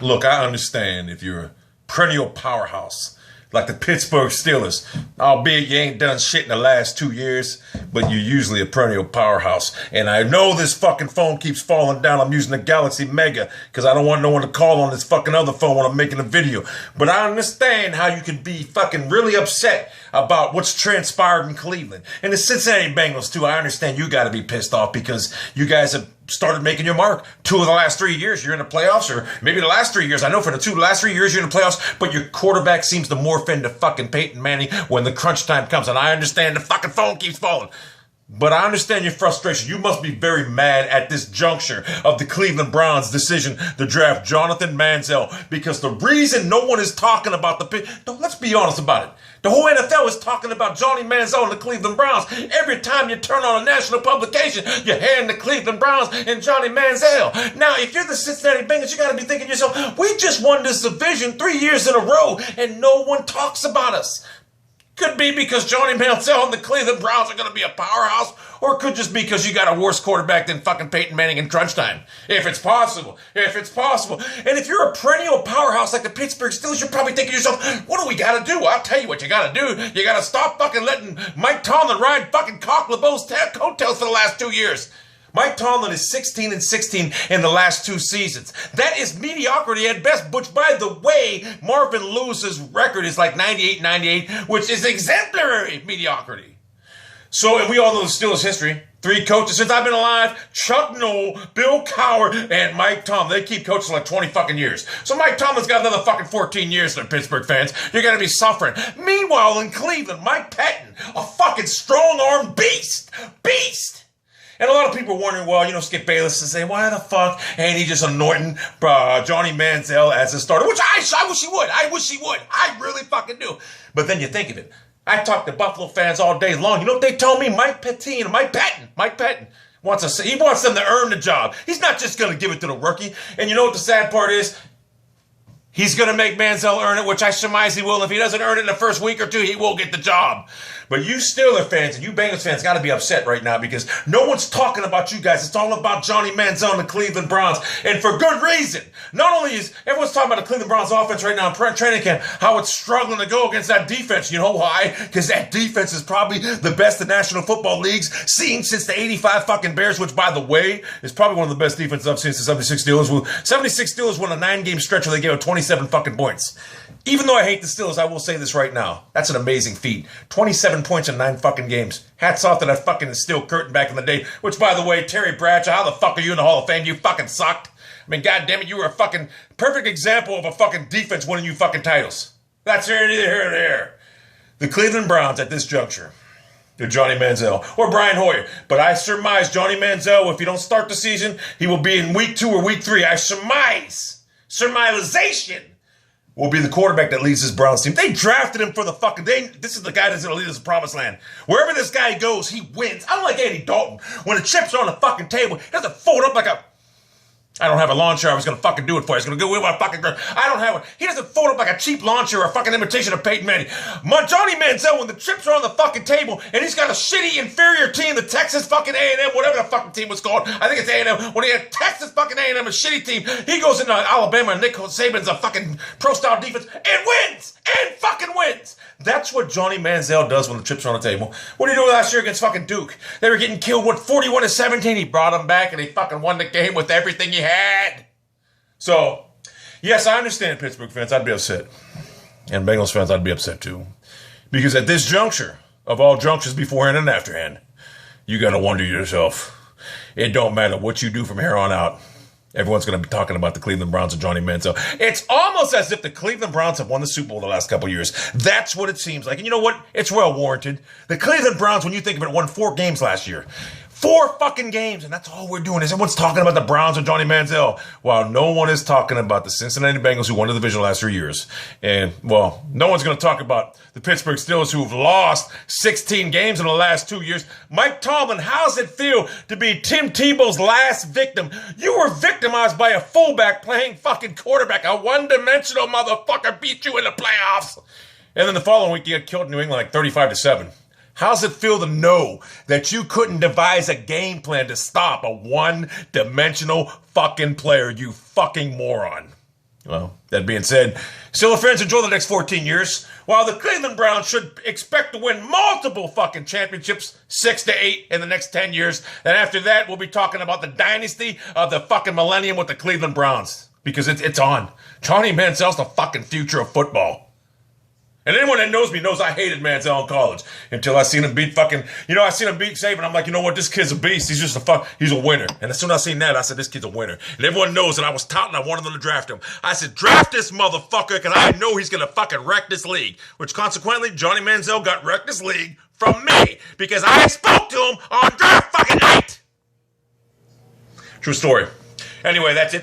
Look, I understand if you're a perennial powerhouse like the Pittsburgh Steelers, albeit you ain't done shit in the last 2 years, but you're usually a perennial powerhouse. And I know this fucking phone keeps falling down. I'm using the Galaxy Mega because I don't want no one to call on this fucking other phone when I'm making a video. But I understand how you can be fucking really upset about what's transpired in Cleveland. And the Cincinnati Bengals too, I understand you gotta be pissed off because you guys have started making your mark. 2 of the last 3 years, you're in the playoffs, or maybe the last 3 years. I know for the last 3 years, you're in the playoffs, but your quarterback seems to morph into fucking Peyton Manning when the crunch time comes. And I understand the fucking phone keeps falling. But I understand your frustration. You must be very mad at this juncture of the Cleveland Browns' decision to draft Jonathan Manziel, because the reason no one is talking about let's be honest about it. The whole NFL is talking about Johnny Manziel and the Cleveland Browns. Every time you turn on a national publication, you hand the Cleveland Browns and Johnny Manziel. Now, if you're the Cincinnati Bengals, you got to be thinking to yourself, we just won this division 3 years in a row, and no one talks about us. Could be because Johnny Manziel and the Cleveland Browns are going to be a powerhouse, or it could just be because you got a worse quarterback than fucking Peyton Manning in crunch time. If it's possible. And if you're a perennial powerhouse like the Pittsburgh Steelers, you're probably thinking to yourself, what do we got to do? I'll tell you what you got to do. You got to stop fucking letting Mike Tomlin ride fucking Cock LeBeau's coattails for the last 2 years. Mike Tomlin is 16-16 in the last 2 seasons. That is mediocrity at best, which, by the way, Marvin Lewis's record is like 98-98, which is exemplary mediocrity. So, and we all know the Steelers' history. 3 coaches since I've been alive: Chuck Noll, Bill Cowher, and Mike Tomlin. They keep coaching like 20 fucking years. So Mike Tomlin's got another fucking 14 years, there, Pittsburgh fans. You're gonna be suffering. Meanwhile, in Cleveland, Mike Patton, a fucking strong-arm beast. And a lot of people are wondering, well, you know, Skip Bayless to say, why the fuck ain't he just anointing Johnny Manziel as a starter? Which I wish he would. I really fucking do. But then you think of it. I talk to Buffalo fans all day long. You know what they tell me? Mike Patton wants them to earn the job. He's not just going to give it to the rookie. And you know what the sad part is? He's going to make Manziel earn it, which I surmise he will. If he doesn't earn it in the first week or 2, he will get the job. But you Steelers fans and you Bengals fans got to be upset right now because no one's talking about you guys. It's all about Johnny Manziel and the Cleveland Browns. And for good reason. Not only is everyone's talking about the Cleveland Browns offense right now in training camp, how it's struggling to go against that defense. You know why? Because that defense is probably the best the National Football League's seen since the 85 fucking Bears, which, by the way, is probably one of the best defenses I've seen since the 76 Steelers. 76 Steelers won a 9-game stretch where they gave up 27 fucking points. Even though I hate the Steelers, I will say this right now. That's an amazing feat. 27 points in 9 fucking games. Hats off to that fucking Steel Curtain back in the day. Which, by the way, Terry Bradshaw, how the fuck are you in the Hall of Fame? You fucking sucked. I mean, goddammit, you were a fucking perfect example of a fucking defense winning you fucking titles. That's neither here nor there. The Cleveland Browns at this juncture. To Johnny Manziel or Brian Hoyer. But I surmise Johnny Manziel, if you don't start the season, he will be in week 2 or week 3. I surmisation, will be the quarterback that leads this Browns team. They drafted him for the fucking... This is the guy that's going to lead us to the promised land. Wherever this guy goes, he wins. I don't like Andy Dalton. When the chips are on the fucking table, he doesn't fold up like a... I don't have a lawn chair. I was going to fucking do it for you. I was going to go with my fucking... I don't have one. He doesn't fold up like a cheap lawn chair or a fucking imitation of Peyton Manning. Johnny Manziel, when the chips are on the fucking table and he's got a shitty inferior team, the Texas fucking A&M, whatever the fucking team was called. I think it's A&M. When he had Texas fucking A&M, a shitty team, he goes into Alabama and Nick Saban's a fucking pro-style defense and wins! And fucking wins! That's what Johnny Manziel does when the chips are on the table. What did he do last year against fucking Duke? They were getting killed, 41-17? He brought them back and he fucking won the game with everything he had. So, yes, I understand Pittsburgh fans. I'd be upset. And Bengals fans, I'd be upset too. Because at this juncture, of all junctures beforehand and afterhand, you gotta wonder to yourself, it don't matter what you do from here on out. Everyone's going to be talking about the Cleveland Browns and Johnny Manziel. It's almost as if the Cleveland Browns have won the Super Bowl the last couple of years. That's what it seems like. And you know what? It's well warranted. The Cleveland Browns, when you think of it, won 4 games last year. 4 fucking games, and that's all we're doing is everyone's talking about the Browns and Johnny Manziel, while no one is talking about the Cincinnati Bengals who won the division the last 3 years. And, well, no one's going to talk about the Pittsburgh Steelers who've lost 16 games in the last 2 years. Mike Tomlin, how's it feel to be Tim Tebow's last victim? You were victimized by a fullback playing fucking quarterback. A one-dimensional motherfucker beat you in the playoffs. And then the following week, you got killed in New England like 35-7. How's it feel to know that you couldn't devise a game plan to stop a one-dimensional fucking player, you fucking moron? Well, that being said, Steelers fans, enjoy the next 14 years, while the Cleveland Browns should expect to win multiple fucking championships, 6 to 8 in the next 10 years. And after that, we'll be talking about the dynasty of the fucking millennium with the Cleveland Browns. Because it's on. Johnny Manziel's the fucking future of football. And anyone that knows me knows I hated Manziel in college until I seen him beat fucking, I seen him beat Saban. I'm like, you know what? This kid's a beast. He's just he's a winner. And as soon as I seen that, I said, this kid's a winner. And everyone knows that I was touting. I wanted them to draft him. I said, draft this motherfucker because I know he's going to fucking wreck this league. Which consequently, Johnny Manziel got wrecked this league from me because I spoke to him on draft fucking night. True story. Anyway, that's it.